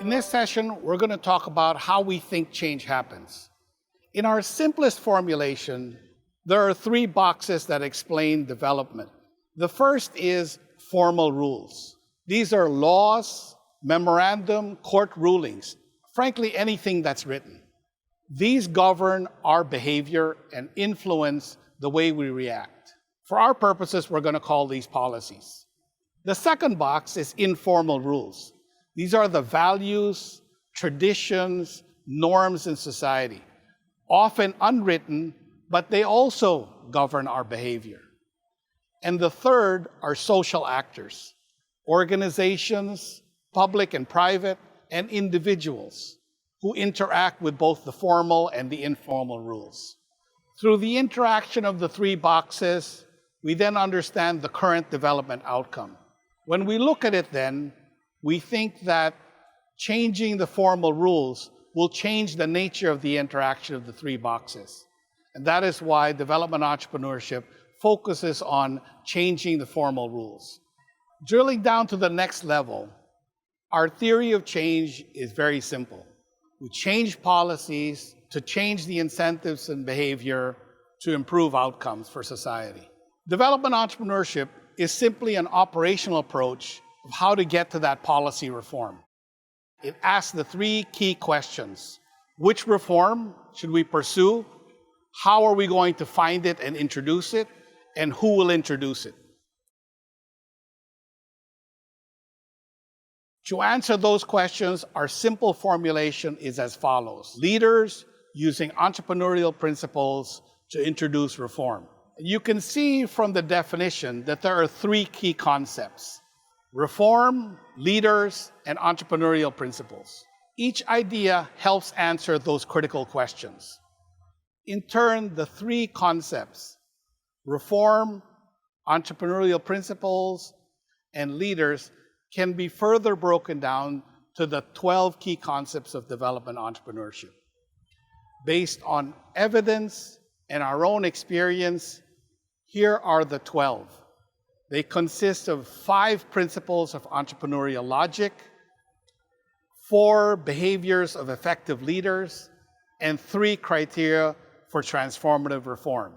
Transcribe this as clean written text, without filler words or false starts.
In this session, we're going to talk about how we think change happens. In our simplest formulation, there are three boxes that explain development. The first is formal rules. These are laws, memorandum, court rulings, frankly, anything that's written. These govern our behavior and influence the way we react. For our purposes, we're going to call these policies. The second box is informal rules. These are the values, traditions, norms in society, often unwritten, but they also govern our behavior. And the third are social actors, organizations, public and private, and individuals who interact with both the formal and the informal rules. Through the interaction of the three boxes, we then understand the current development outcome. When we look at it then, we think that changing the formal rules will change the nature of the interaction of the three boxes. And that is why development entrepreneurship focuses on changing the formal rules. Drilling down to the next level, our theory of change is very simple. We change policies to change the incentives and behavior to improve outcomes for society. Development entrepreneurship is simply an operational approach of how to get to that policy reform. It asks the three key questions. Which reform should we pursue? How are we going to find it and introduce it? And who will introduce it? To answer those questions, our simple formulation is as follows. Leaders using entrepreneurial principles to introduce reform. You can see from the definition that there are three key concepts: reform, leaders, and entrepreneurial principles. Each idea helps answer those critical questions. In turn, the three concepts, reform, entrepreneurial principles, and leaders, can be further broken down to the 12 key concepts of development entrepreneurship. Based on evidence and our own experience, here are the 12. They consist of 5 principles of entrepreneurial logic, 4 behaviors of effective leaders, and 3 criteria for transformative reform.